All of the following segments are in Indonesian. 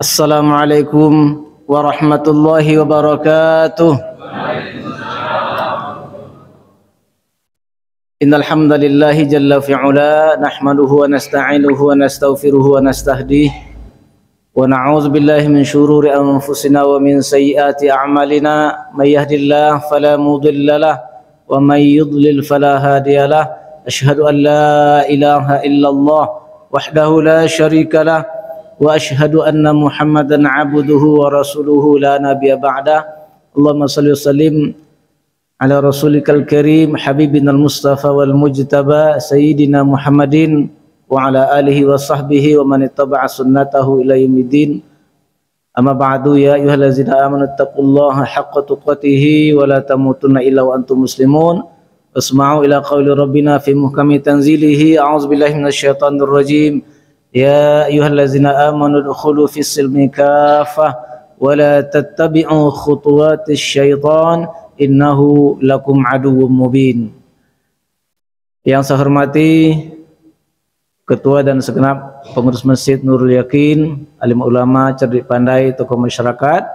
Assalamualaikum warahmatullahi wabarakatuh. Innal hamdalillahi jalla fi'ala nahmaduhu wa nasta'inuhu wa nastaghfiruhu wa nastahdih wa na'udzu billahi min shururi anfusina wa min sayyiati a'malina may yahdihillahu fala mudilla lahu wa may yudlil fala hadiya lahu asyhadu an la ilaha illallah wahdahu la syarika lahu wa asyhadu anna Muhammadan abduhu wa rasuluhu la nabiyya ba'da. Allahumma shalli wa sallim ala rasulikal karim habibinal mustafa wal mujtaba sayyidina Muhammadin wa ala alihi wa sahbihi wa man ittaba'a sunnatahu ila yaumiddin. Amma ba'du, ya ayyuhallazina amanu taqullaha haqqa tuqatih wa la tamutunna illa wa antum muslimun. Wasma'u ila qawli rabbina fi muhkami tanzilihi. A'udzu billahi minasyaitonir rajim. Ya ayyuhallazina amanu udkhulu fis silmi kaffah wa la tattabi'u khutuwatis syaitan innahu lakum aduwwum mubin. Yang saya hormati Ketua dan segenap pengurus Masjid Nurul Yakin, alim ulama, cerdik pandai, tokoh masyarakat,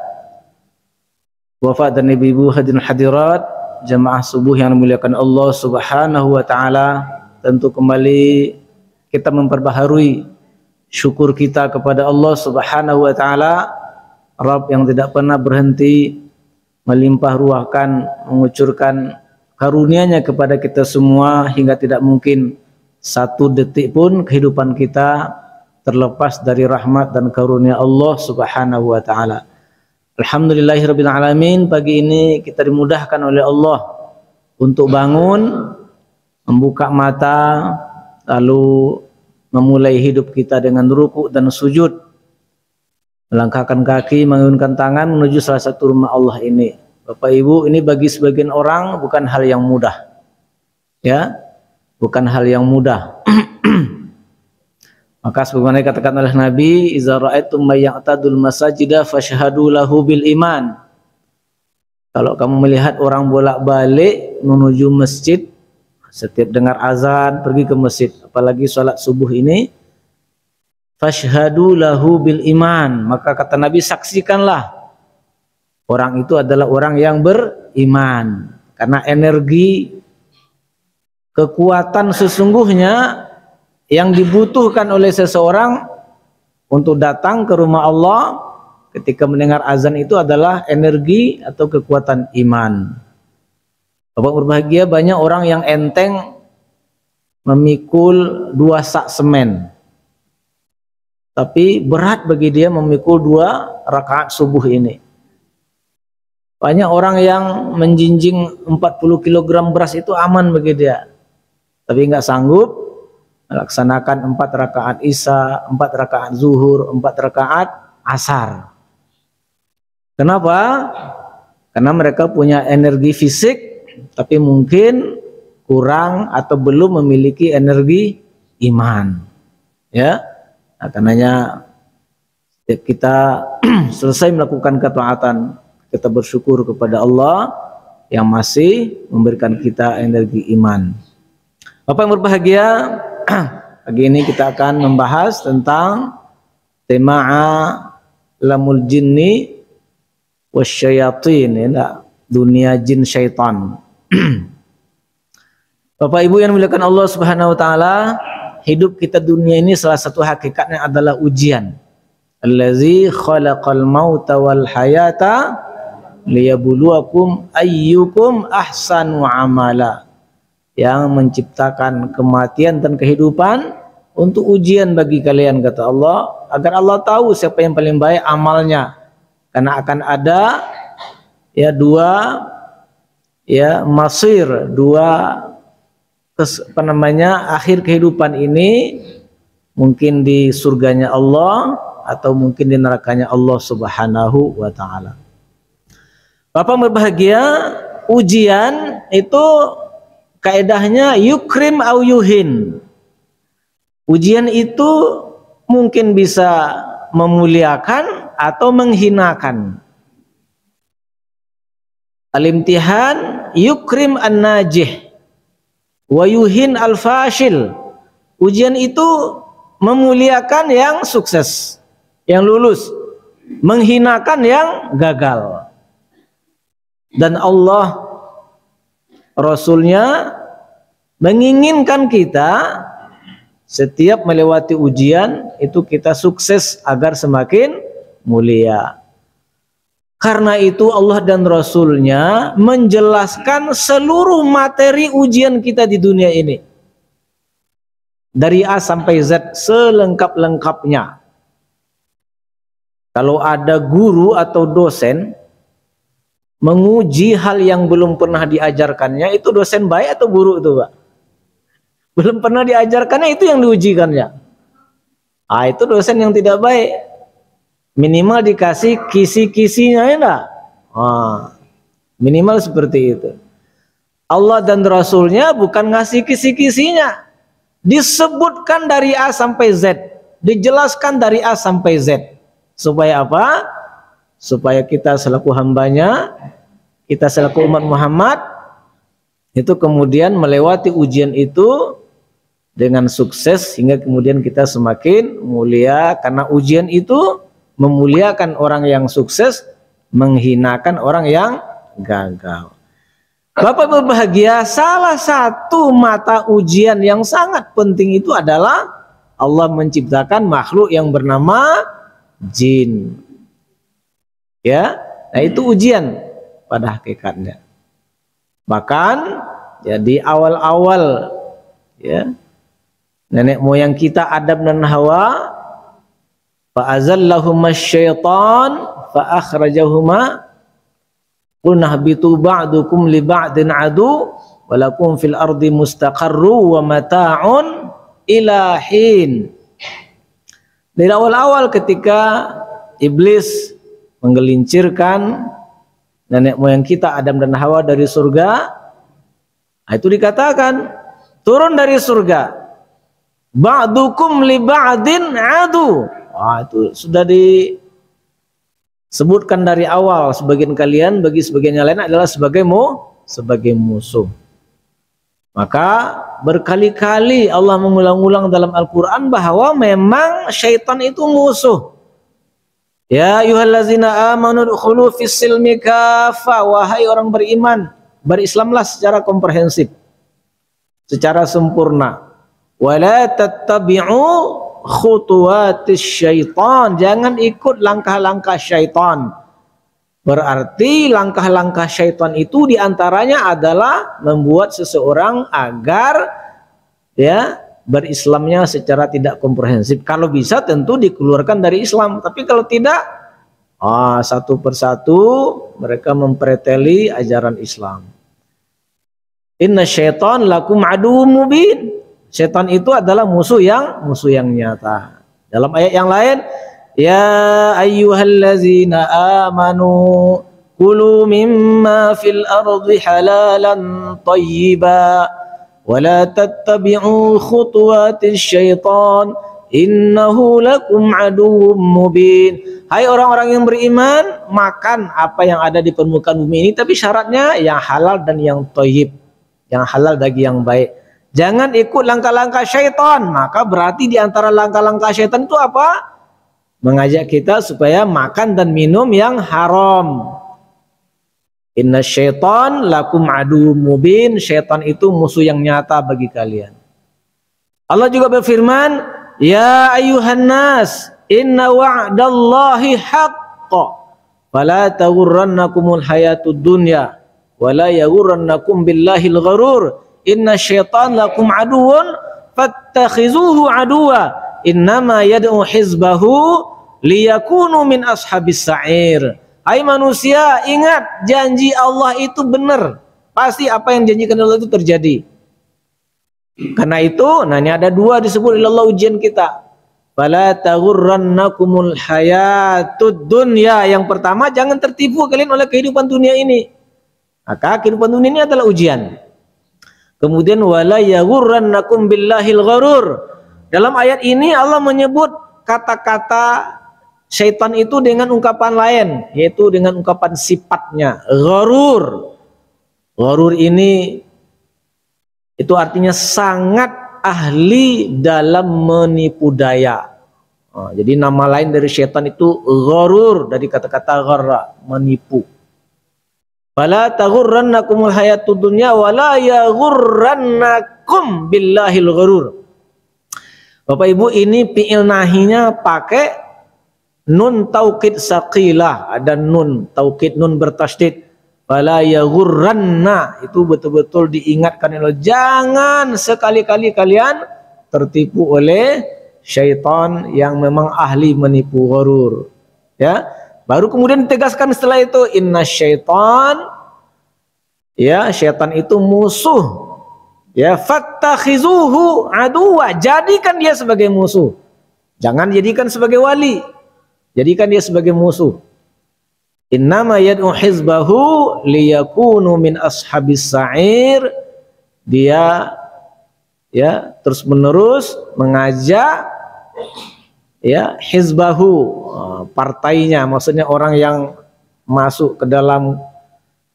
wafat dan ibu-ibu hadirin hadirat, jamaah subuh yang dimuliakan Allah Subhanahu wa taala. Tentu kembali kita memperbaharui syukur kita kepada Allah Subhanahu wa taala, Rabb yang tidak pernah berhenti melimpah ruahkan, mengucurkan karunia-Nya kepada kita semua hingga tidak mungkin satu detik pun kehidupan kita terlepas dari rahmat dan karunia Allah Subhanahu wa taala. Alhamdulillahirabbil alamin, pagi ini kita dimudahkan oleh Allah untuk bangun, membuka mata, lalu memulai hidup kita dengan ruku dan sujud, melangkahkan kaki, mengayunkan tangan menuju salah satu rumah Allah ini. Bapak Ibu, ini bagi sebagian orang bukan hal yang mudah, ya, bukan hal yang mudah. Maka sebagaimana dikatakan oleh Nabi, iza ra'aitum may ya'tadul masajida fashhadu lahu bil iman. Kalau kamu melihat orang bolak-balik menuju masjid, setiap dengar azan pergi ke masjid, apalagi sholat subuh ini, fashhadu lahu bil iman, maka kata Nabi, saksikanlah orang itu adalah orang yang beriman. Karena energi, kekuatan sesungguhnya yang dibutuhkan oleh seseorang untuk datang ke rumah Allah ketika mendengar azan itu adalah energi atau kekuatan iman. Bapak berbahagia, banyak orang yang enteng memikul 2 sak semen, tapi berat bagi dia memikul 2 rakaat subuh ini. Banyak orang yang menjinjing 40 kg beras itu aman bagi dia, tapi nggak sanggup melaksanakan 4 rakaat isya, 4 rakaat zuhur, 4 rakaat asar. Kenapa? Karena mereka punya energi fisik, tapi mungkin kurang atau belum memiliki energi iman, ya. Nah, karenanya setiap kita selesai melakukan ketaatan, kita bersyukur kepada Allah yang masih memberikan kita energi iman. Bapak yang berbahagia, pagi ini kita akan membahas tentang tema lamul jinni wasyayatin, ya, dunia jin syaitan. Bapak Ibu yang dimuliakan Allah Subhanahu wa taala, hidup kita dunia ini salah satu hakikatnya adalah ujian. Allazi khalaqal mauta wal hayata liyabluwakum ayyukum ahsanu amala. Yang menciptakan kematian dan kehidupan untuk ujian bagi kalian, kata Allah, agar Allah tahu siapa yang paling baik amalnya. Karena akan ada, ya, 2, ya, masir, 2 akhir kehidupan ini, mungkin di surganya Allah atau mungkin di nerakanya Allah Subhanahu wa taala. Bapak berbahagia, ujian itu kaedahnya yukrim au yuhin. Ujian itu mungkin bisa memuliakan atau menghinakan. Al-imtihan yukrim an-najih wa yuhin al-fashil. Ujian itu memuliakan yang sukses, yang lulus, menghinakan yang gagal. Dan Allah Rasulnya menginginkan kita setiap melewati ujian itu kita sukses agar semakin mulia. Karena itu Allah dan Rasulnya menjelaskan seluruh materi ujian kita di dunia ini. Dari A sampai Z selengkap-lengkapnya. Kalau ada guru atau dosen menguji hal yang belum pernah diajarkannya, itu dosen baik atau guru itu, Pak? Belum pernah diajarkannya, itu yang diujikannya. Itu dosen yang tidak baik. Minimal dikasih kisi-kisinya, ya enggak? Minimal seperti itu. Allah dan Rasulnya bukan ngasih kisi-kisinya. Disebutkan dari A sampai Z. Dijelaskan dari A sampai Z. Supaya apa? Supaya kita selaku hambanya, kita selaku umat Muhammad, itu kemudian melewati ujian itu dengan sukses, sehingga kemudian kita semakin mulia. Karena ujian itu memuliakan orang yang sukses, menghinakan orang yang gagal. Bapak berbahagia, salah satu mata ujian yang sangat penting itu adalah Allah menciptakan makhluk yang bernama jin. Ya, nah itu ujian pada hakikatnya. Bahkan ya di awal-awal ya nenek moyang kita Adam dan Hawa, fa'azallahuma syaitan fa'akhrajahuma qulna habitu ba'dukum li ba'din adu walakum fil ardi mustaqarru wa mata'un ila hin. Dari awal-awal ketika iblis menggelincirkan nenek moyang kita Adam dan Hawa dari surga, itu dikatakan turun dari surga, ba'dukum li ba'din adu. Itu sudah disebutkan dari awal, sebagian kalian bagi sebagian yang lain adalah sebagai musuh. Maka berkali-kali Allah mengulang-ulang dalam Al-Quran bahwa memang syaitan itu musuh. Ya ayyuhallazina amanu dukhulu fis silmi kafa, wahai orang beriman, berislamlah secara komprehensif, secara sempurna. Wala tattabi'u khutuwatis syaitan, jangan ikut langkah-langkah syaitan. Berarti langkah-langkah syaitan itu diantaranya adalah membuat seseorang agar ya berislamnya secara tidak komprehensif. Kalau bisa tentu dikeluarkan dari Islam, tapi kalau tidak, satu persatu mereka mempreteli ajaran Islam. Inna syaitan lakum aduwwum mubin. Syaitan itu adalah musuh yang nyata. Dalam ayat yang lain, ya ayyuhallazina amanu kulu mimma fil ardi halalan thayyiba wala tattabi'u khutuwatis syaitan innahu lakum aduwwum mubin. Hai orang-orang yang beriman, makan apa yang ada di permukaan bumi ini, tapi syaratnya yang halal dan yang thayyib, yang halal daging yang baik. Jangan ikut langkah-langkah syaitan. Maka berarti di antara langkah-langkah syaitan itu apa? Mengajak kita supaya makan dan minum yang haram. Inna syaitan lakum aduwwum mubin. Syaitan itu musuh yang nyata bagi kalian. Allah juga berfirman, ya ayuhan nas, inna wa'dallahi haqqa, fala taghurrannakumul hayatud dunya, wala yaghurrannakum billahil gharur. Inna syaitan lakum aduwwun fattakhizuhu aduwwa, innama yad'u hizbahu liyakunu min ashabis sa'ir. Hai manusia, ingat janji Allah itu benar. Pasti apa yang janjikan Allah itu terjadi. Karena itu, ini ada dua disebut oleh Allah ujian kita. Fala taghurrannakumul hayatud dunya. Yang pertama, jangan tertipu kalian oleh kehidupan dunia ini. Maka kehidupan dunia ini adalah ujian. Kemudian wala yaghurrannakum billahil gharur. Dalam ayat ini Allah menyebut kata-kata syaitan itu dengan ungkapan lain, yaitu dengan ungkapan sifatnya, gharur. Gharur ini itu artinya sangat ahli dalam menipu daya. Jadi nama lain dari syaitan itu gharur, dari kata-kata gharra, menipu. Fala taghurrannakumul hayatud dunya wala yaghurrannakum billahil gharur. Bapak Ibu, ini fi'il nahinya pakai nun taukid saqilah, ada nun taukid, nun bertasydid. Fala yaghurranna, itu betul-betul diingatkan, jangan sekali-kali kalian tertipu oleh syaitan yang memang ahli menipu, gharur. Ya, baru kemudian ditegaskan setelah itu, inna syaitan, ya, syaitan itu musuh. Ya, fattakhizuhu aduwa, jadikan dia sebagai musuh. Jangan jadikan sebagai wali. Jadikan dia sebagai musuh. Innama yad'u hizbahu liyakunu min ashabis sa'ir. Dia ya terus menerus mengajak ya hizbahu, partainya, maksudnya orang yang masuk ke dalam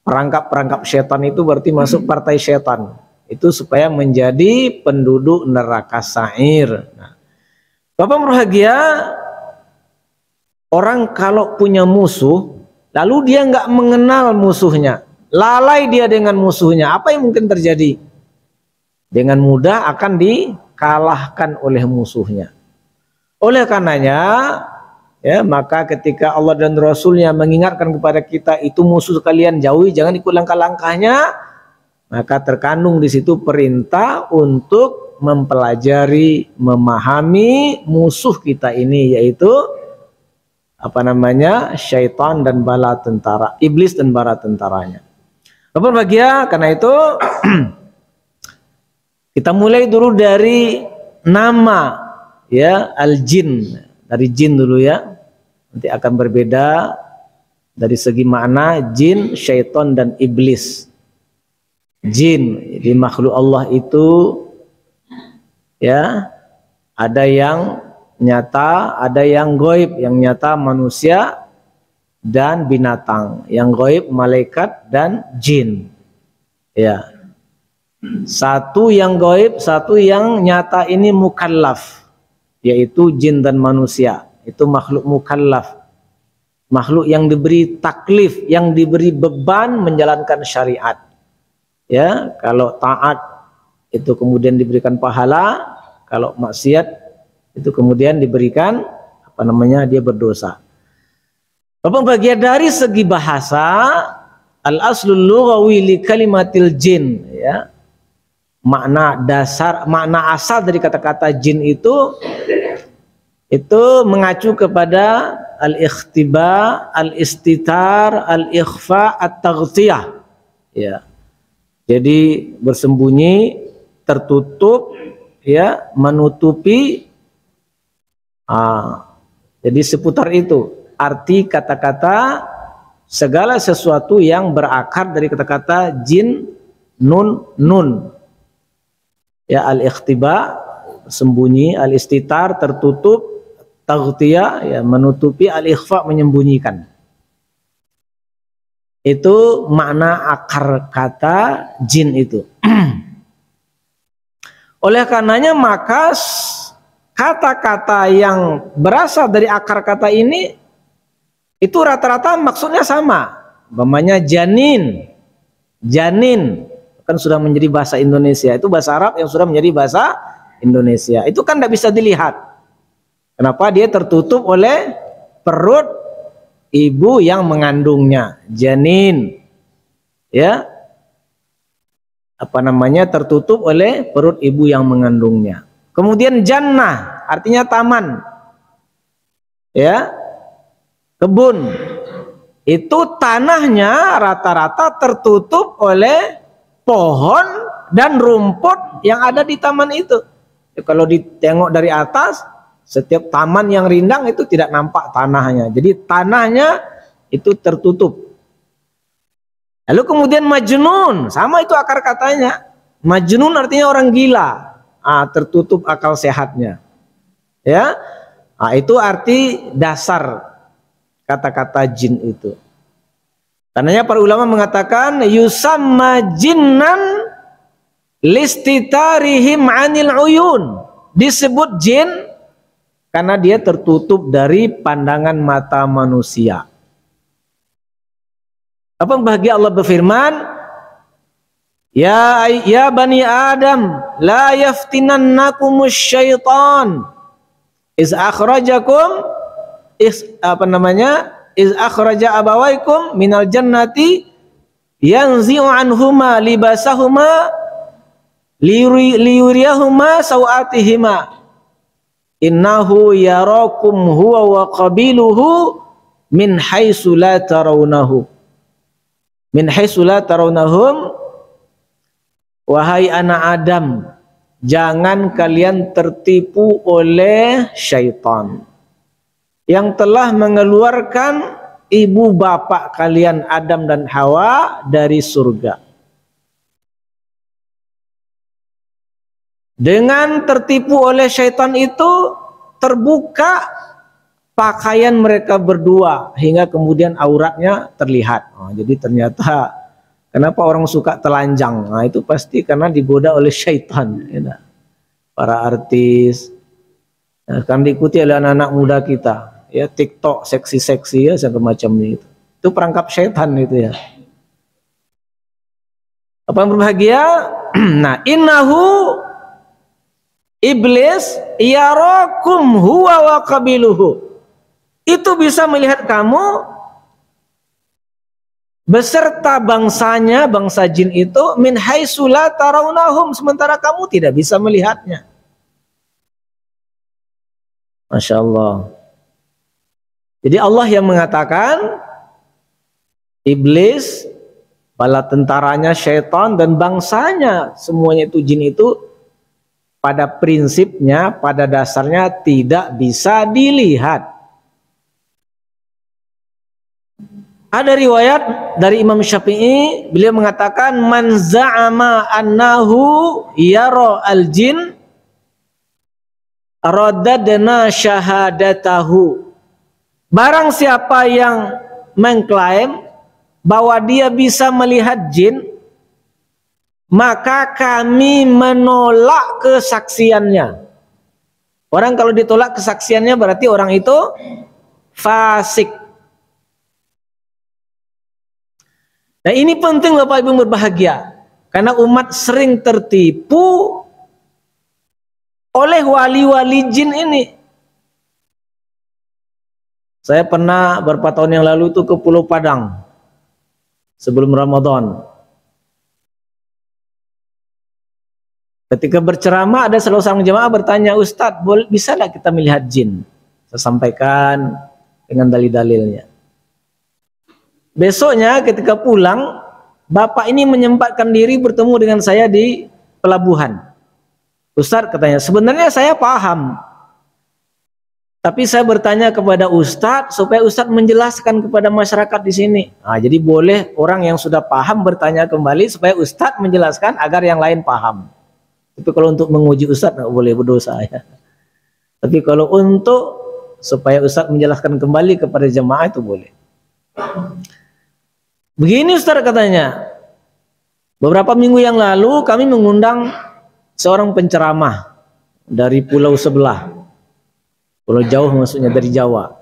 perangkap-perangkap setan itu berarti masuk partai setan. Itu supaya menjadi penduduk neraka sa'ir. Nah, Bapak berbahagia, orang kalau punya musuh lalu dia nggak mengenal musuhnya, lalai dia dengan musuhnya, apa yang mungkin terjadi? Dengan mudah akan dikalahkan oleh musuhnya. Oleh karenanya, ya, maka ketika Allah dan Rasulnya mengingatkan kepada kita, itu musuh kalian jauhi, jangan ikut langkah-langkahnya, maka terkandung di situ perintah untuk mempelajari, memahami musuh kita ini, yaitu apa namanya, syaitan dan bala tentara, iblis dan bala tentaranya. Bapak bahagia, karena itu kita mulai dulu dari nama, ya, al-jin, dari jin dulu ya. Nanti akan berbeda dari segi makna jin, syaitan dan iblis. Jin, jadi makhluk Allah itu ya ada yang nyata, ada yang gaib. Yang nyata manusia dan binatang, yang gaib malaikat dan jin. Ya. Satu yang gaib, satu yang nyata ini mukallaf, yaitu jin dan manusia. Itu makhluk mukallaf, makhluk yang diberi taklif, yang diberi beban menjalankan syariat. Ya, kalau taat itu kemudian diberikan pahala, kalau maksiat itu kemudian diberikan apa namanya, dia berdosa. Bapak bahagia, dari segi bahasa, al-aslul lughawi li kalimatil jin, ya. Makna dasar, makna asal dari kata-kata jin itu mengacu kepada al-ikhtiba, al-istitar, al-ikhfa, at-taghtiyah. Ya. Jadi bersembunyi, tertutup, ya, menutupi. Jadi seputar itu arti kata-kata segala sesuatu yang berakar dari kata-kata jin, nun. Ya, al-ikhtiba, sembunyi, al-istitar, tertutup, taghtiyah, ya, menutupi, al-ikhfa, menyembunyikan. Itu makna akar kata jin itu. Oleh karenanya maka kata-kata yang berasal dari akar kata ini itu rata-rata maksudnya sama. Umpamanya janin, kan sudah menjadi bahasa Indonesia, itu bahasa Arab yang sudah menjadi bahasa Indonesia. Itu kan tidak bisa dilihat. Kenapa? Dia tertutup oleh perut ibu yang mengandungnya, janin. Ya. Apa namanya? Tertutup oleh perut ibu yang mengandungnya. Kemudian jannah, artinya taman. Ya. Kebun. Itu tanahnya rata-rata tertutup oleh pohon dan rumput yang ada di taman itu. Kalau ditengok dari atas, setiap taman yang rindang itu tidak nampak tanahnya. Jadi tanahnya itu tertutup. Lalu kemudian majnun, sama itu akar katanya. Majnun artinya orang gila. Tertutup akal sehatnya. Ya. Itu arti dasar kata-kata jin itu. Karenanya para ulama mengatakan yusamma jinnan listitarihim 'anil uyun. Disebut jin karena dia tertutup dari pandangan mata manusia. Apa bahagia Allah berfirman, Ya bani Adam, la yaftinannakumus syaitan iz akhrajakum iz akhraja abawaikum minal jannati yanzi'u anhuma libasahuma liyuriyahuma sawatihima innahu yarakum huwa wa qabiluhu min haitsu la tarawnahum. Wahai anak Adam, jangan kalian tertipu oleh syaitan yang telah mengeluarkan ibu bapak kalian Adam dan Hawa dari surga. Dengan tertipu oleh syaitan itu terbuka pakaian mereka berdua hingga kemudian auratnya terlihat. Jadi ternyata kenapa orang suka telanjang? Nah, itu pasti karena digoda oleh syaitan. Ya, para artis, kan diikuti oleh anak-anak muda kita. Ya, TikTok seksi-seksi ya, segala macam itu. Itu perangkap syaitan itu ya. Apa yang berbahagia? Nah, innahu iblis yarakum huwa wa qabiluhu. Itu bisa melihat kamu beserta bangsanya, bangsa jin itu min haitsu la tarawnahum, sementara kamu tidak bisa melihatnya. Masya Allah. Jadi Allah yang mengatakan iblis, bala tentaranya syaitan dan bangsanya semuanya itu jin itu pada prinsipnya, pada dasarnya tidak bisa dilihat. Ada riwayat dari Imam Syafi'i, beliau mengatakan man za'ama annahu yara al-jin radadna syahadatahu. Barang siapa yang mengklaim bahwa dia bisa melihat jin, maka kami menolak kesaksiannya. Orang kalau ditolak kesaksiannya berarti orang itu fasik. Nah, ini penting Bapak Ibu berbahagia, karena umat sering tertipu oleh wali-wali jin ini. Saya pernah beberapa tahun yang lalu itu ke Pulau Padang sebelum Ramadan. Ketika berceramah ada salah seorang jemaah bertanya, Ustadz, bisa nggak kita melihat jin? Saya sampaikan dengan dalil-dalilnya. Besoknya ketika pulang, bapak ini menyempatkan diri bertemu dengan saya di pelabuhan. Ustadz, katanya, sebenarnya saya paham, tapi saya bertanya kepada Ustadz supaya Ustadz menjelaskan kepada masyarakat di sini. Nah, jadi boleh orang yang sudah paham bertanya kembali supaya Ustadz menjelaskan agar yang lain paham. Tapi kalau untuk menguji Ustadz nggak boleh, berdosa ya. Tapi kalau untuk supaya Ustadz menjelaskan kembali kepada jemaah itu boleh. Begini Ustaz katanya, beberapa minggu yang lalu kami mengundang seorang penceramah dari pulau sebelah, pulau jauh maksudnya dari Jawa.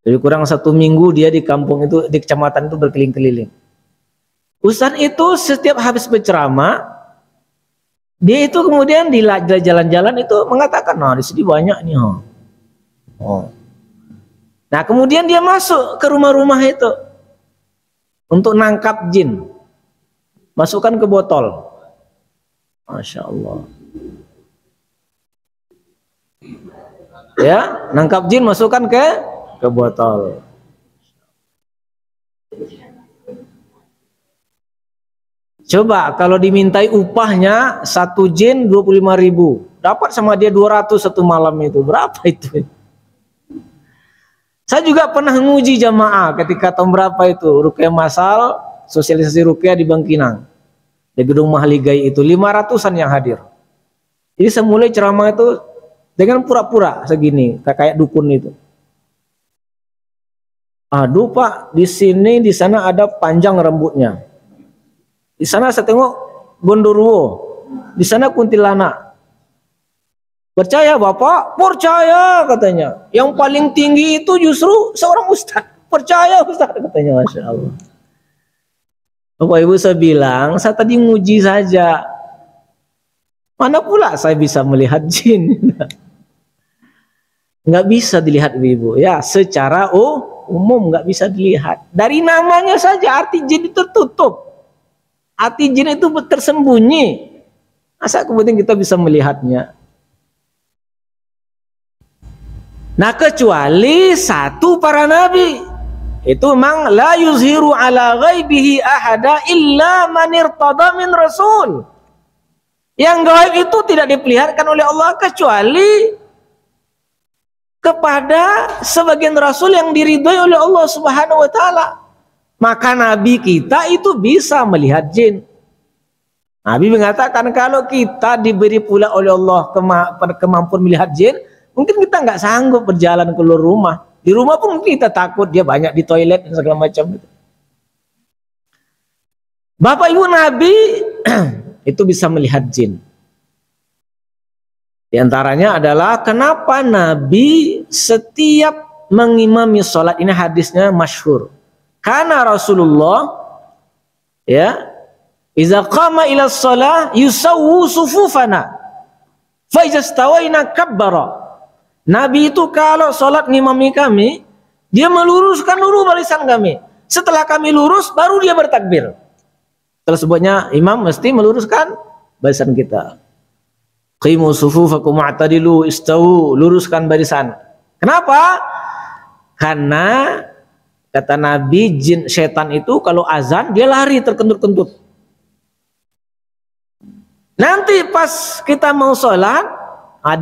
Jadi kurang 1 minggu dia di kampung itu, di kecamatan itu berkeliling-keliling. Ustaz itu setiap habis berceramah, dia itu kemudian di jalan-jalan itu mengatakan, nah di sini banyak nih. Nah kemudian dia masuk ke rumah-rumah itu untuk nangkap jin, masukkan ke botol. Masya Allah. Ya, nangkap jin masukkan ke botol. Coba kalau dimintai upahnya 1 jin 25.000, dapat sama dia 200 1 malam itu, berapa itu? Saya juga pernah nguji jamaah ketika tahun berapa itu, ruqyah masal, sosialisasi ruqyah di Bangkinang, di gedung Mahligai itu, 500-an yang hadir. Jadi saya mulai ceramah itu dengan pura-pura segini, kayak dukun itu. Aduh Pak, di sini di sana ada panjang rambutnya. Di sana saya tengok gondoruo, di sana kuntilanak. Percaya Bapak? Percaya katanya. Yang paling tinggi itu justru seorang ustaz. Percaya ustaz katanya, Masya Allah. Bapak Ibu, saya bilang, saya tadi nguji saja. Mana pula saya bisa melihat jin? Nggak bisa dilihat Ibu. Ya, secara umum nggak bisa dilihat. Dari namanya saja arti jin itu tertutup. Arti jin itu tersembunyi. Masa kemudian kita bisa melihatnya? Nah, kecuali satu para nabi. Itu memang la yuzhiru ala ghaibihi ahada illa man irtada min rasul. Yang gaib itu tidak diperlihatkan oleh Allah kecuali kepada sebagian rasul yang diridhoi oleh Allah Subhanahu wa taala. Maka nabi kita itu bisa melihat jin. Nabi mengatakan kalau kita diberi pula oleh Allah kemampuan melihat jin, mungkin kita nggak sanggup berjalan keluar rumah. Di rumah pun mungkin kita takut dia banyak di toilet dan segala macam. Bapak Ibu, Nabi itu bisa melihat jin. Di antaranya adalah kenapa Nabi setiap mengimami sholat, ini hadisnya masyhur. Karena Rasulullah ya, iza qama ila shalah yusawwu sufufana fa iza stawaina kabbara. Nabi itu kalau sholat ngimami kami, dia meluruskan dulu barisan kami. Setelah kami lurus, baru dia bertakbir. Setelah sebutnya imam mesti meluruskan barisan kita. Qimu sufufakum wa'tadilu istawu, luruskan barisan. Kenapa? Karena kata Nabi, jin setan itu kalau azan dia lari terkentut-kentut. Nanti pas kita mau sholat,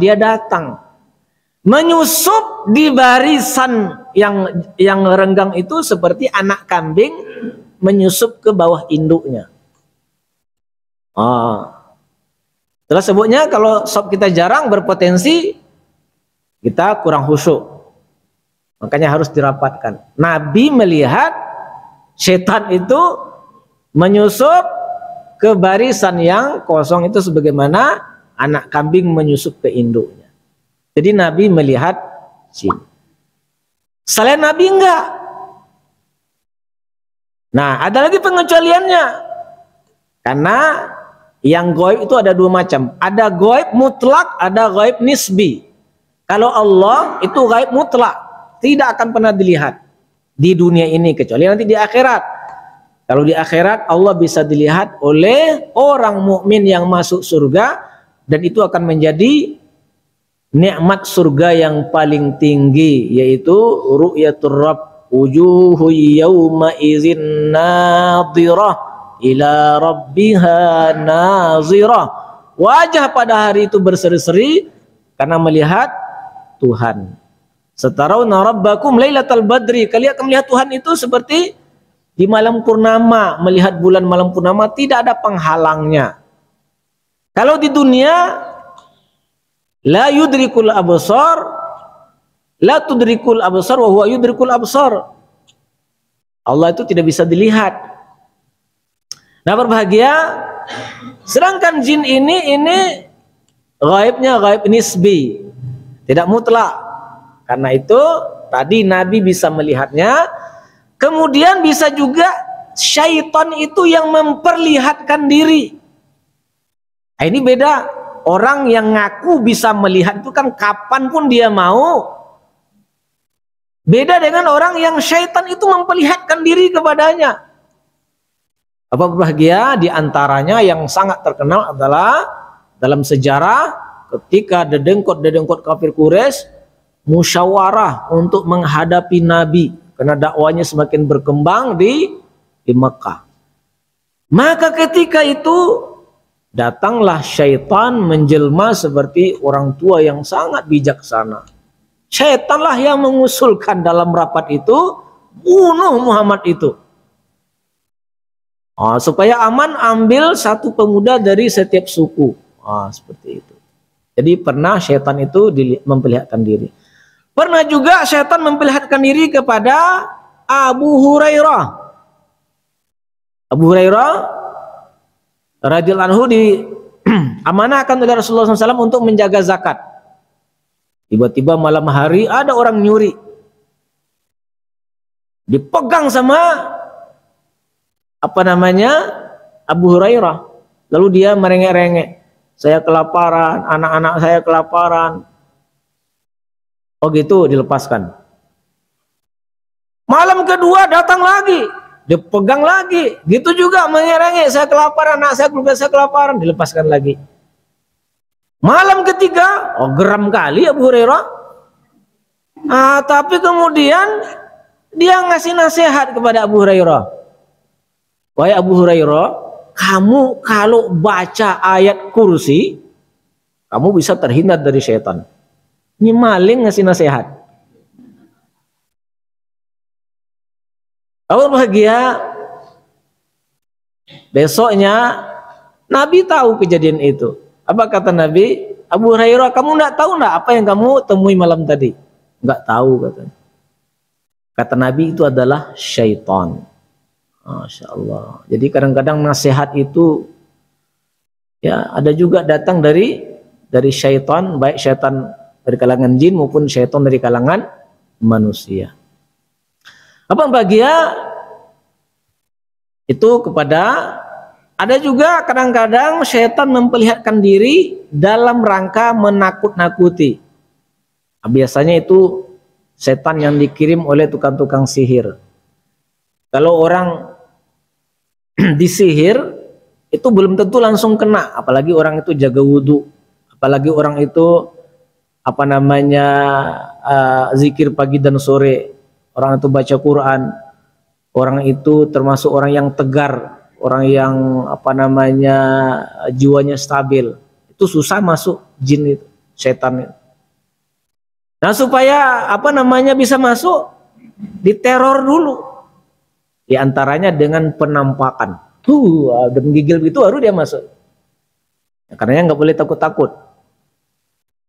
dia datang menyusup di barisan yang renggang itu seperti anak kambing menyusup ke bawah induknya. Setelah sebutnya kalau sob kita jarang berpotensi kita kurang khusyuk. Makanya harus dirapatkan. Nabi melihat setan itu menyusup ke barisan yang kosong itu sebagaimana anak kambing menyusup ke induknya. Jadi Nabi melihat jin. Selain Nabi enggak. Nah, ada lagi pengecualiannya. Karena yang gaib itu ada dua macam. Ada gaib mutlak, ada gaib nisbi. Kalau Allah itu gaib mutlak, tidak akan pernah dilihat di dunia ini kecuali nanti di akhirat. Kalau di akhirat Allah bisa dilihat oleh orang mukmin yang masuk surga, dan itu akan menjadi nikmat surga yang paling tinggi, yaitu ru'yatur rabb, wujuhu yawma idzin nadhirah ila rabbiha nazirah. Wajah pada hari itu berseri-seri karena melihat Tuhan. Satarawna rabbakum lailatal badri, kalian akan melihat Tuhan itu seperti di malam purnama. Melihat bulan malam purnama tidak ada penghalangnya. Kalau di dunia la yudrikul absar, la tudrikul absar wa huwa yudrikul absar. Allah itu tidak bisa dilihat. Nah, berbahagia. Sedangkan jin ini gaibnya gaib nisbi, tidak mutlak. Karena itu tadi Nabi bisa melihatnya. Kemudian bisa juga syaitan itu yang memperlihatkan diri. Nah, ini beda. Orang yang ngaku bisa melihat itu kan kapanpun dia mau. Beda dengan orang yang syaitan itu memperlihatkan diri kepadanya. Apa berbahagia, di antaranya yang sangat terkenal adalah dalam sejarah ketika dedengkot kafir Quraisy musyawarah untuk menghadapi Nabi karena dakwanya semakin berkembang di Mekah. Maka ketika itu datanglah syaitan menjelma seperti orang tua yang sangat bijaksana. Syaitanlah yang mengusulkan dalam rapat itu, bunuh Muhammad itu. Supaya aman, ambil satu pemuda dari setiap suku. Seperti itu. Jadi pernah syaitan itu memperlihatkan diri. Pernah juga syaitan memperlihatkan diri kepada Abu Hurairah. Abu Hurairah radhiyallahu anhu diamanahkan oleh Rasulullah SAW untuk menjaga zakat. Tiba-tiba malam hari ada orang nyuri. Dipegang sama Abu Hurairah. Lalu dia merengek-rengek. Saya kelaparan, anak-anak saya kelaparan. Oh gitu, dilepaskan. Malam kedua datang lagi, dipegang lagi. Gitu juga merengek-rengek, saya kelaparan, anak saya, keluarga saya kelaparan, dilepaskan lagi. Malam ketiga, oh geram kali Abu Hurairah. Tapi kemudian dia ngasih nasihat kepada Abu Hurairah. Wahai Abu Hurairah, kamu kalau baca ayat kursi, kamu bisa terhindar dari setan. Ini maling ngasih nasihat. Kamu bahagia. Besoknya Nabi tahu kejadian itu. Apa kata Nabi? Abu Hurairah, kamu enggak tahu enggak apa yang kamu temui malam tadi? Enggak tahu katanya. Kata Nabi, itu adalah syaitan. Masya Allah. Jadi kadang-kadang nasihat itu ya ada juga datang dari syaitan, baik syaitan dari kalangan jin maupun syaitan dari kalangan manusia. Apa bahagia itu kepada ada juga kadang-kadang syaitan memperlihatkan diri dalam rangka menakut-nakuti. Biasanya itu setan yang dikirim oleh tukang-tukang sihir. Kalau orang disihir itu belum tentu langsung kena, apalagi orang itu jaga wudhu, apalagi orang itu zikir pagi dan sore, orang itu baca Quran, orang itu termasuk orang yang tegar, orang yang jiwanya stabil, itu susah masuk jin itu, setan itu. Nah supaya bisa masuk, diteror dulu. Di antaranya dengan penampakan. Dan gigil begitu baru dia masuk. Ya, karenanya nggak boleh takut-takut.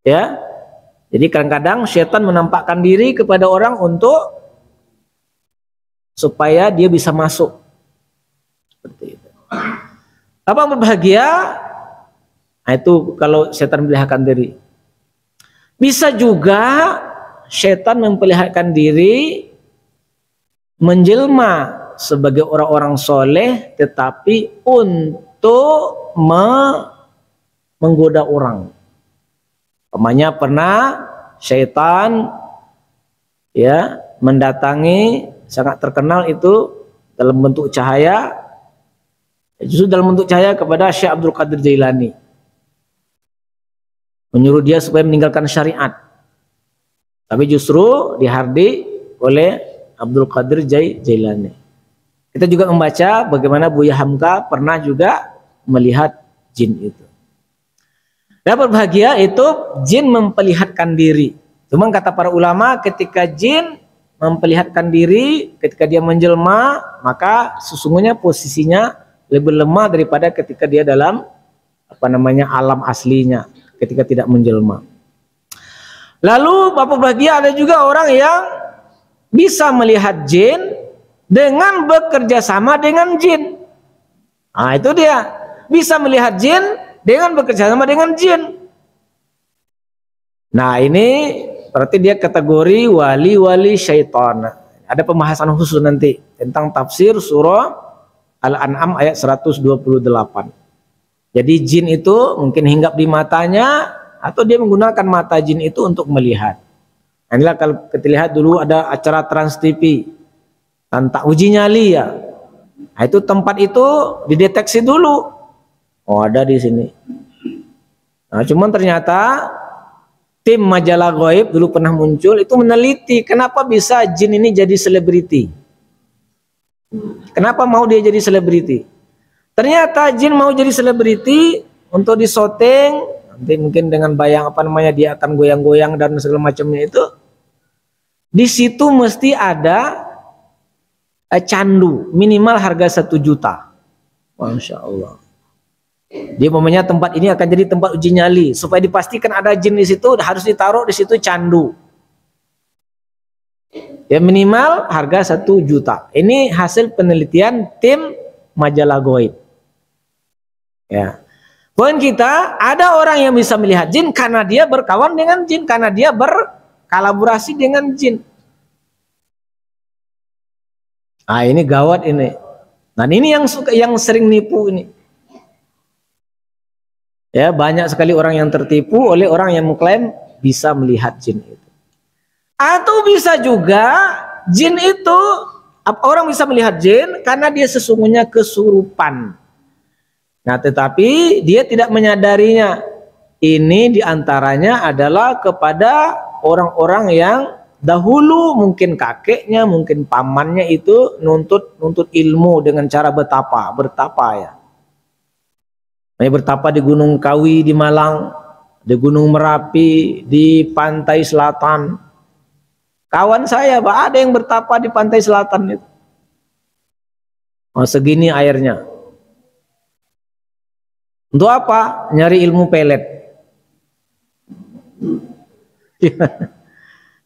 Ya. Jadi kadang-kadang setan menampakkan diri kepada orang untuk supaya dia bisa masuk. Seperti itu. Apa berbahagia? Nah, itu kalau setan memperlihatkan diri. Bisa juga setan memperlihatkan diri menjelma sebagai orang-orang soleh, tetapi untuk menggoda orang. Umpamanya pernah syaitan ya mendatangi sangat terkenal itu dalam bentuk cahaya, justru dalam bentuk cahaya kepada Syekh Abdul Qadir Jailani, menyuruh dia supaya meninggalkan syariat, tapi justru dihardi oleh Abdul Qadir Jailani. Kita juga membaca bagaimana Buya Hamka pernah juga melihat jin itu. Dapat bahagia itu jin memperlihatkan diri. Cuma kata para ulama, ketika jin memperlihatkan diri, ketika dia menjelma, maka sesungguhnya posisinya lebih lemah daripada ketika dia dalam alam aslinya, ketika tidak menjelma. Lalu Bapak bahagia ada juga orang yang bisa melihat jin dengan bekerja sama dengan jin. Nah itu dia, bisa melihat jin dengan bekerja sama dengan jin. Nah ini berarti dia kategori wali-wali syaitan. Ada pembahasan khusus nanti tentang tafsir surah Al-An'am ayat 128. Jadi jin itu mungkin hinggap di matanya, atau dia menggunakan mata jin itu untuk melihat. Nah, inilah kalau kita lihat dulu ada acara Trans TV tentang uji nyali ya. Nah, itu tempat itu dideteksi dulu. Oh ada di sini. Nah, cuman ternyata tim majalah Ghaib dulu pernah muncul itu meneliti kenapa bisa jin ini jadi selebriti. Kenapa mau dia jadi selebriti? Ternyata jin mau jadi selebriti untuk disyuting, nanti mungkin dengan bayang dia akan goyang-goyang dan segala macamnya itu. Di situ mesti ada candu minimal harga 1 juta. Masya Allah. Dia momennya tempat ini akan jadi tempat uji nyali, supaya dipastikan ada jin di situ harus ditaruh di situ candu. Ya minimal harga 1 juta. Ini hasil penelitian tim majalah Ghaib. Ya. Poin kita, ada orang yang bisa melihat jin karena dia berkawan dengan jin, karena dia berkolaborasi dengan jin. Ah, ini gawat ini. Nah, ini yang sering nipu ini. Ya, banyak sekali orang yang tertipu oleh orang yang mengklaim bisa melihat jin itu. Atau bisa juga jin itu, orang bisa melihat jin karena dia sesungguhnya kesurupan. Nah, tetapi dia tidak menyadarinya. Ini diantaranya adalah kepada orang-orang yang dahulu mungkin kakeknya, mungkin pamannya itu nuntut ilmu dengan cara bertapa ya. Bertapa di Gunung Kawi di Malang, di Gunung Merapi, di pantai selatan. Kawan saya, Pak, ada yang bertapa di pantai selatan itu. Oh, segini airnya. Untuk apa? Nyari ilmu pelet.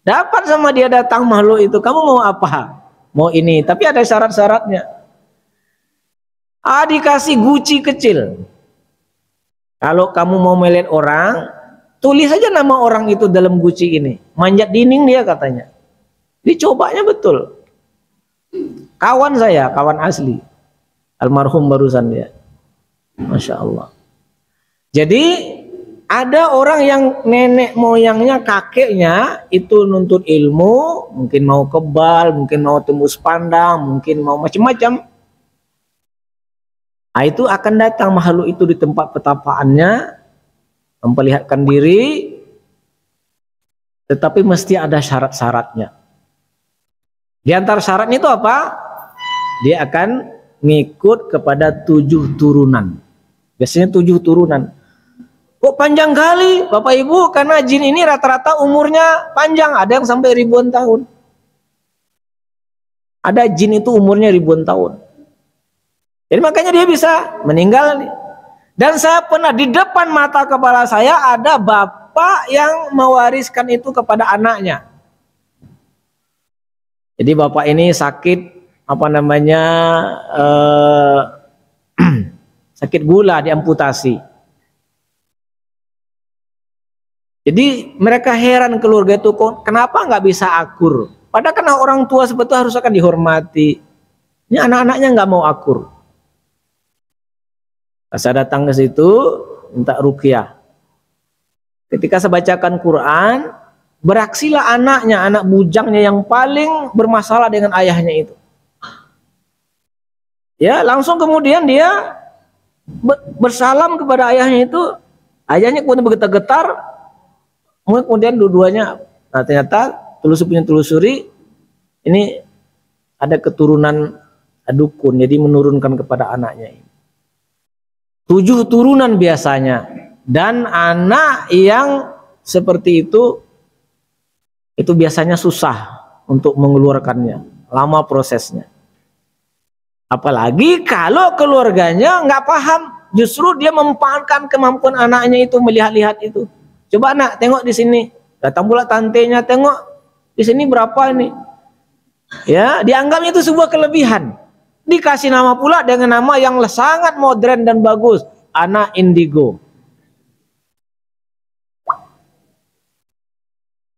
Dapat sama dia datang makhluk itu. Kamu mau apa? Mau ini. Tapi ada syarat-syaratnya. Dikasih guci kecil. Kalau kamu mau melihat orang, tulis saja nama orang itu dalam guci ini. Manjat dinding dia katanya. Dicobanya betul. Kawan saya, kawan asli. Almarhum barusan dia. Masya Allah. Jadi ada orang yang nenek moyangnya, kakeknya itu nuntut ilmu, mungkin mau kebal, mungkin mau tembus pandang, mungkin mau macam-macam. Nah, itu akan datang makhluk itu di tempat petapaannya, memperlihatkan diri, tetapi mesti ada syarat-syaratnya. Di antara syaratnya itu apa? Dia akan ngikut kepada 7 turunan. Biasanya 7 turunan. Kok panjang kali Bapak Ibu? Karena jin ini rata-rata umurnya panjang, ada yang sampai ribuan tahun. Ada jin itu umurnya ribuan tahun. Jadi makanya dia bisa meninggal. Dan saya pernah di depan mata kepala saya ada bapak yang mewariskan itu kepada anaknya. Jadi bapak ini sakit sakit gula, diamputasi. Jadi mereka heran keluarga itu, kenapa nggak bisa akur? Padahal karena orang tua sebetulnya harus akan dihormati. Ini anak-anaknya nggak mau akur. Saya datang ke situ minta ruqyah. Ketika saya bacakan Quran, beraksilah anaknya, anak bujangnya yang paling bermasalah dengan ayahnya itu. Ya, langsung kemudian dia bersalam kepada ayahnya itu. Ayahnya kemudian bergetar-getar. Kemudian dua-duanya, nah ternyata telusuri ini ada keturunan dukun, jadi menurunkan kepada anaknya ini. 7 turunan biasanya, dan anak yang seperti itu biasanya susah untuk mengeluarkannya, lama prosesnya. Apalagi kalau keluarganya nggak paham, justru dia memanfaatkan kemampuan anaknya itu melihat-lihat itu. Coba nak tengok di sini, datang pula tantenya, tengok di sini berapa ini. Ya, dianggap itu sebuah kelebihan. Dikasih nama pula dengan nama yang sangat modern dan bagus, anak indigo.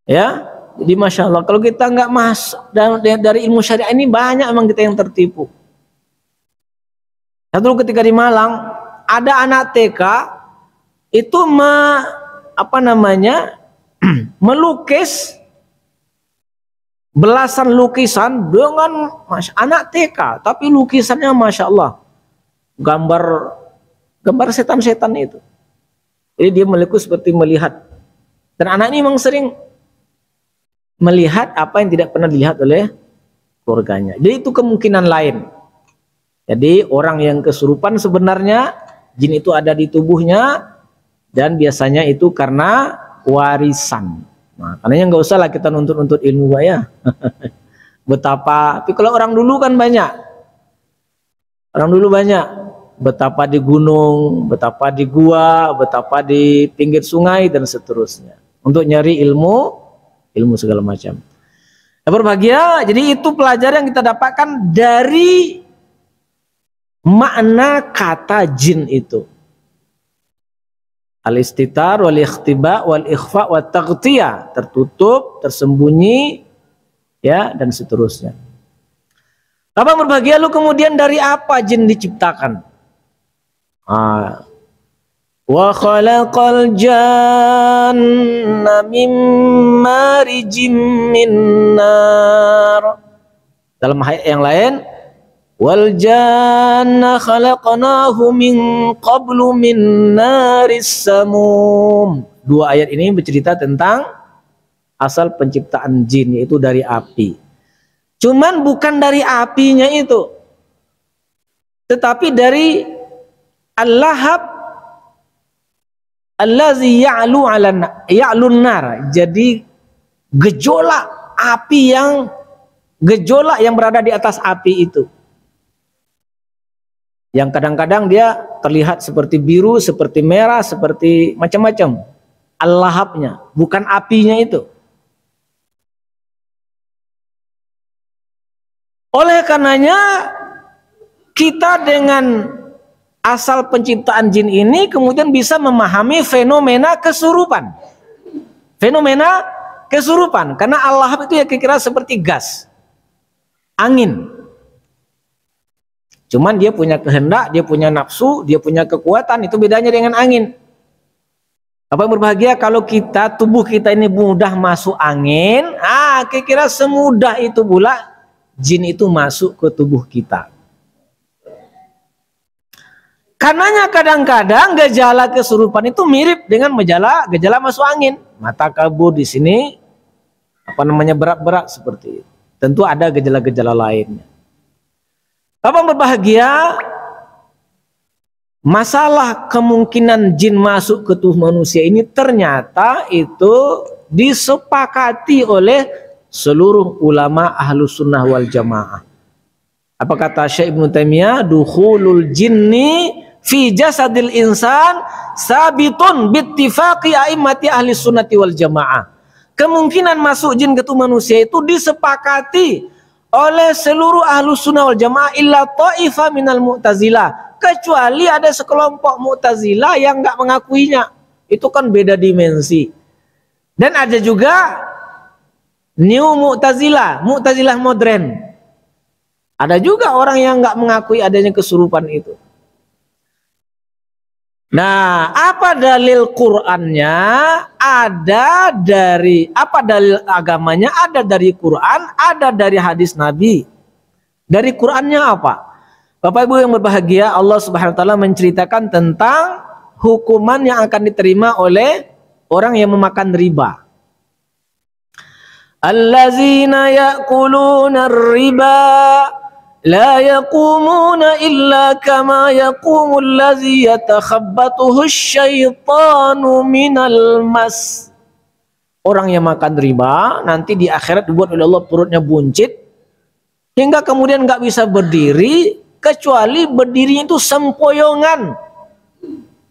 Ya, jadi masya Allah, kalau kita nggak masuk dari ilmu syariah ini, banyak memang kita yang tertipu. Dulu ketika di Malang ada anak TK itu melukis belasan lukisan dengan anak TK, tapi lukisannya masya Allah gambar setan-setan itu. Jadi dia melukis seperti melihat, dan anak ini memang sering melihat apa yang tidak pernah dilihat oleh keluarganya. Jadi itu kemungkinan lain. Jadi orang yang kesurupan sebenarnya jin itu ada di tubuhnya, dan biasanya itu karena warisan. Nah, karena nggak usah lah kita nuntut ilmu ya. Betapa, tapi kalau orang dulu kan banyak. Orang dulu banyak. Betapa di gunung, betapa di gua, betapa di pinggir sungai dan seterusnya. Untuk nyari ilmu segala macam. Nah, berbahagia, jadi itu pelajaran yang kita dapatkan dari makna kata jin itu. Al-istitar wal ikhtiba wal ikhfa wat taghtiyah, tertutup, tersembunyi, ya, dan seterusnya. Abang berbahagia, lu kemudian dari apa jin diciptakan? Wa khalaqal janna min marijim min nar. Dalam ayat yang lain, wal janna khalaqnahu min qablu min naris samum. Dua ayat ini bercerita tentang asal penciptaan jin, yaitu dari api. Cuman bukan dari apinya itu, tetapi dari al-lahab allazi ya'lun nar. Jadi gejolak api yang berada di atas api itu, yang kadang-kadang dia terlihat seperti biru, seperti merah, seperti macam-macam. Al-lahabnya, bukan apinya itu. Oleh karenanya kita dengan asal penciptaan jin ini kemudian bisa memahami fenomena kesurupan. Fenomena kesurupan, karena al-lahab itu ya kira-kira seperti gas, angin. Cuman dia punya kehendak, dia punya nafsu, dia punya kekuatan. Itu bedanya dengan angin. Apa yang berbahagia kalau tubuh kita ini mudah masuk angin, kira-kira semudah itu pula jin itu masuk ke tubuh kita. Karenanya kadang-kadang gejala kesurupan itu mirip dengan gejala masuk angin. Mata kabur di sini, berat-berat seperti itu. Tentu ada gejala-gejala lainnya. Abang berbahagia, masalah kemungkinan jin masuk ke tubuh manusia ini ternyata itu disepakati oleh seluruh ulama ahlus sunnah wal jamaah. Apa kata Syekh Ibnu Taimiyah? Dukhulul jinni fi jasadil insan sabitun bittifaqi a'immati ahli sunnati wal jamaah. Kemungkinan masuk jin ke tubuh manusia itu disepakati oleh seluruh ahlus sunnah wal jamaah illa ta'ifa minal mu'tazilah, kecuali ada sekelompok mu'tazilah yang nggak mengakuinya. Itu kan beda dimensi. Dan ada juga New Mu'tazilah modern. Ada juga orang yang nggak mengakui adanya kesurupan itu. Nah, apa dalil Qur'annya? Ada dari apa dalil agamanya? Ada dari Quran, ada dari hadis Nabi. Dari Qur'annya apa? Bapak Ibu yang berbahagia, Allah Subhanahu wa taala menceritakan tentang hukuman yang akan diterima oleh orang yang memakan riba. Allazina ya'kuluna ar-riba la yaqumuna illa kama yaqumul ladzi yatakhabbathu asyaitanu minal mas. Orang yang makan riba nanti di akhirat dibuat oleh Allah perutnya buncit hingga kemudian nggak bisa berdiri, kecuali berdirinya itu sempoyongan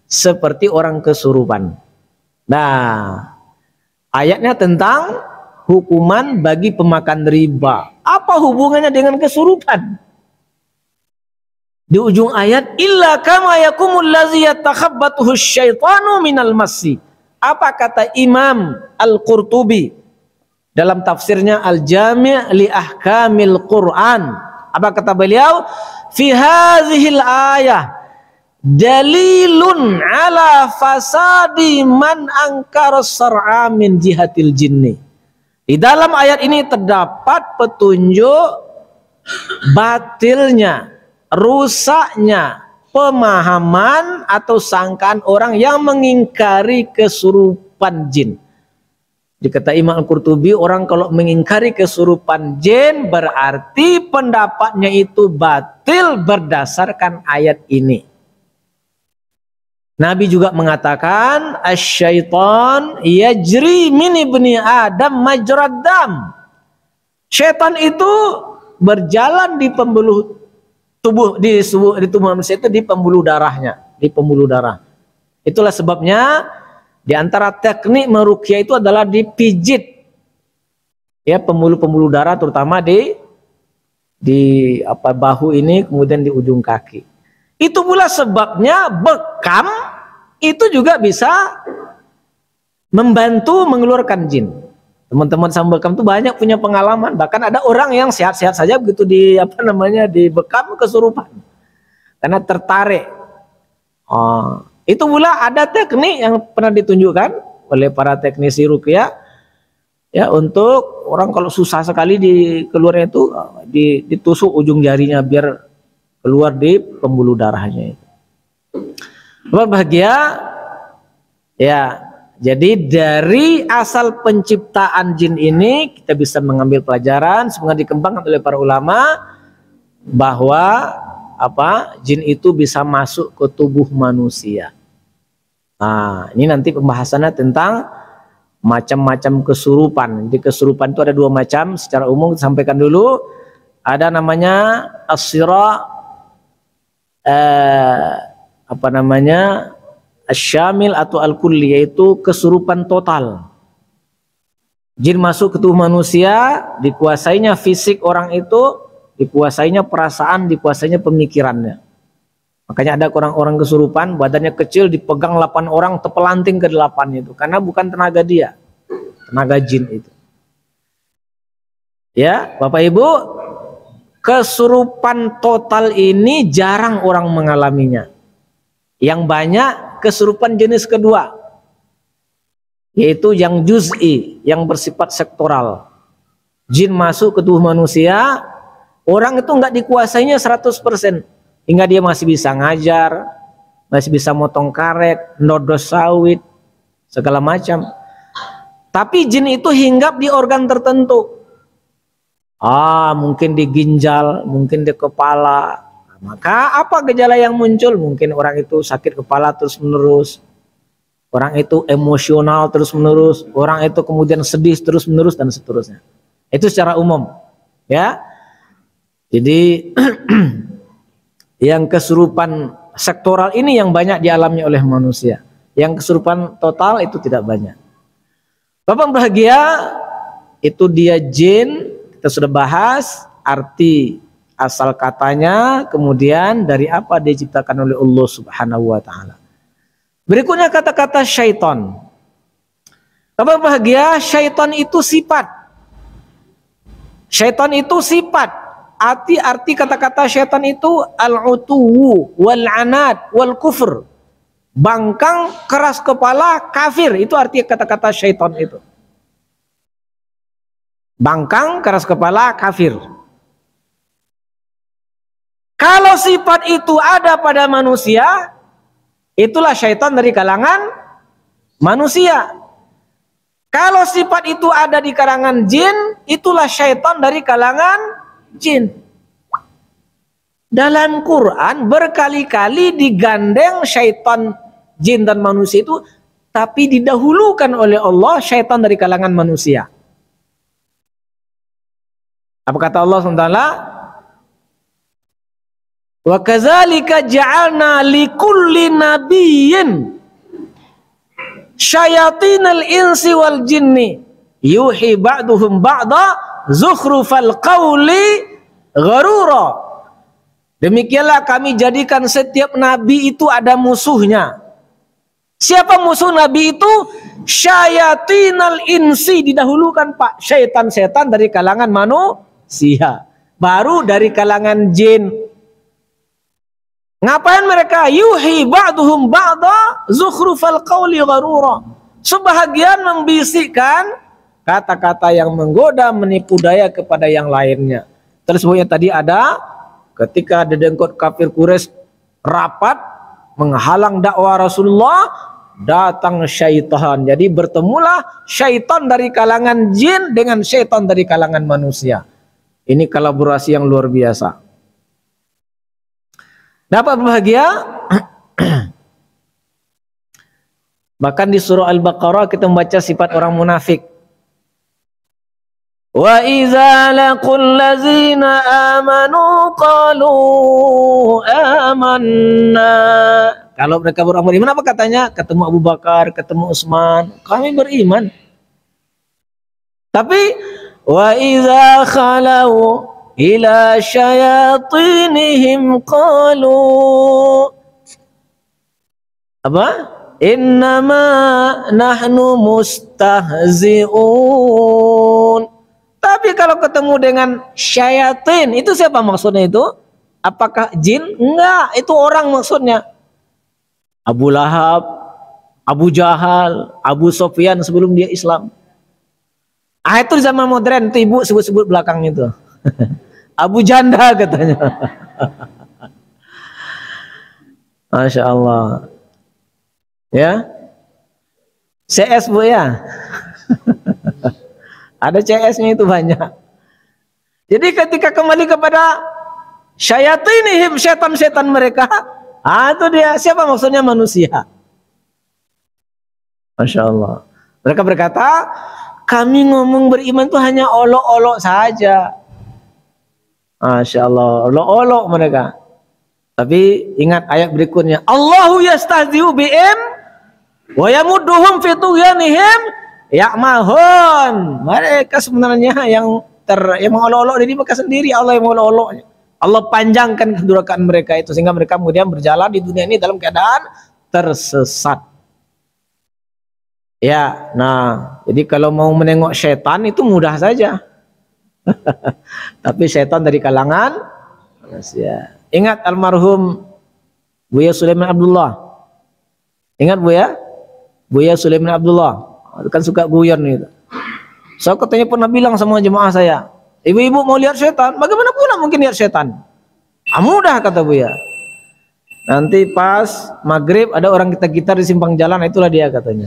seperti orang kesurupan. Nah, ayatnya tentang hukuman bagi pemakan riba. Apa hubungannya dengan kesurupan? Di ujung ayat, illa kama yakumul ladzi yatakhabbathu asyaitanu minal masi. Apa kata Imam Al-Qurtubi dalam tafsirnya Al-Jami' li Ahkamil Quran? Apa kata beliau? Fi hadhil ayah dalilun ala fasadi man angkara sar'a min jihatil jinni. Di dalam ayat ini terdapat petunjuk batilnya, rusaknya pemahaman atau sangkaan orang yang mengingkari kesurupan jin. Dikata Imam Al-Qurtubi, orang kalau mengingkari kesurupan jin berarti pendapatnya itu batil berdasarkan ayat ini. Nabi juga mengatakan asyaiton yajri min ibni Adam majrad dam. Syaitan itu berjalan di pembuluh tubuh di tubuh manusia itu di pembuluh darahnya, di pembuluh darah. Itulah sebabnya di antara teknik meruqyah itu adalah dipijit. Ya, pembuluh-pembuluh darah terutama di bahu ini, kemudian di ujung kaki. Itu pula sebabnya bekam itu juga bisa membantu mengeluarkan jin. Teman-teman sambal bekam itu banyak punya pengalaman. Bahkan ada orang yang sehat-sehat saja begitu dibekam kesurupan karena tertarik. Itu pula ada teknik yang pernah ditunjukkan oleh para teknisi ruqyah ya, untuk orang kalau susah sekali di keluarnya itu ditusuk ujung jarinya biar keluar di pembuluh darahnya itu. Berbahagia ya. Jadi dari asal penciptaan jin ini kita bisa mengambil pelajaran sebenarnya dikembangkan oleh para ulama bahwa jin itu bisa masuk ke tubuh manusia. Nah, ini nanti pembahasannya tentang macam-macam kesurupan. Di kesurupan itu ada 2 macam secara umum disampaikan dulu. Ada namanya as-sira asyamil atau al-kulli, yaitu kesurupan total. Jin masuk ke tubuh manusia, dikuasainya fisik orang itu, dikuasainya perasaan, dikuasainya pemikirannya. Makanya ada orang-orang kesurupan, badannya kecil, dipegang 8 orang, terpelanting ke 8 itu. Karena bukan tenaga dia, tenaga jin itu. Ya, Bapak Ibu, kesurupan total ini jarang orang mengalaminya. Yang banyak kesurupan jenis kedua, yaitu yang juz'i, yang bersifat sektoral. Jin masuk ke tubuh manusia, orang itu nggak dikuasainya 100%, hingga dia masih bisa ngajar, masih bisa motong karet, nodos sawit, segala macam. Tapi jin itu hinggap di organ tertentu. Mungkin di ginjal, mungkin di kepala. Maka apa gejala yang muncul? Mungkin orang itu sakit kepala terus menerus, orang itu emosional terus menerus, orang itu kemudian sedih terus menerus dan seterusnya. Itu secara umum, ya. Jadi yang kesurupan sektoral ini yang banyak dialami oleh manusia. Yang kesurupan total itu tidak banyak. Bapak bahagia, itu dia jin. Kita sudah bahas arti asal katanya, kemudian dari apa dia diciptakan oleh Allah Subhanahu wa taala. Berikutnya kata-kata syaitan. Kabar bahagia, syaitan itu sifat. Syaitan itu sifat. Arti kata-kata syaitan itu al-utuwu wal anad wal kufur. Bangkang, keras kepala, kafir. Itu arti kata-kata syaitan itu. Bangkang, keras kepala, kafir. Kalau sifat itu ada pada manusia, itulah syaitan dari kalangan manusia. Kalau sifat itu ada di kalangan jin, itulah syaitan dari kalangan jin. Dalam Quran berkali-kali digandeng syaitan jin dan manusia itu, tapi didahulukan oleh Allah syaitan dari kalangan manusia. Apa kata Allah SWT? Wa kadzalika ja'alna likulli nabiyyin syayatinal insi wal jinni yuhi ba'duhum ba'da zukhrufal qawli gharura. Demikianlah kami jadikan setiap nabi itu ada musuhnya. Siapa musuh nabi itu? Syayatinal insi, didahulukan Pak, syaitan-syaitan dari kalangan manusia, baru dari kalangan jin. Ngapain mereka? Yuhi ba'duhum ba'da zukhrufal qawli gharura. Sebahagian membisikkan kata-kata yang menggoda, menipu daya kepada yang lainnya. Tersebutnya tadi ada ketika dedengkot kafir Quraisy rapat menghalang dakwah Rasulullah, datang syaitan. Jadi bertemulah syaitan dari kalangan jin dengan syaitan dari kalangan manusia. Ini kolaborasi yang luar biasa. Dapat bahagia. Bahkan di surah Al-Baqarah kita membaca sifat orang munafik. Wa idza laqul ladzina amanu qalu amanna. Kalau mereka beriman, apa katanya? Ketemu Abu Bakar, ketemu Utsman, kami beriman. Tapi wa idza khalau ila syayatinihim qalu apa? innama nahnu mustahzi'un. Tapi kalau ketemu dengan syayatin, itu siapa maksudnya itu? Apakah jin? Enggak, itu orang maksudnya. Abu Lahab, Abu Jahal, Abu Sofyan sebelum dia Islam. Ah, itu di zaman modern, itu ibu sebut-sebut belakang itu. Abu Janda katanya. Masya Allah. Ya, CS Bu ya. Ada CS-nya itu banyak. Jadi ketika kembali kepada syayatinihim, setan-setan mereka, itu dia. Siapa maksudnya? Manusia. Masya Allah. Mereka berkata, kami ngomong beriman itu hanya olok-olok saja. Masya Allah, olok-olok mereka. Tapi ingat ayat berikutnya, Allahu yastahzi'u bihim wa yamudduhum fi tughyanihim ya'mahun. Mereka sebenarnya yang mengolok-olok diri mereka sendiri. Allah yang mengolok-oloknya. Allah panjangkan kedurhakaan mereka itu sehingga mereka kemudian berjalan di dunia ini dalam keadaan tersesat. Ya, nah, jadi kalau mau menengok setan itu mudah saja. Tapi setan dari kalangan manusia. Ingat almarhum Buya Sulaiman Abdullah. Ingat Buya Sulaiman Abdullah. Kan suka guyon gitu. Saya katanya pernah bilang sama jemaah saya, ibu-ibu mau lihat setan, bagaimana pula mungkin lihat setan? Mudah kata Buya. Nanti pas maghrib ada orang gitar-gitar di simpang jalan, itulah dia katanya.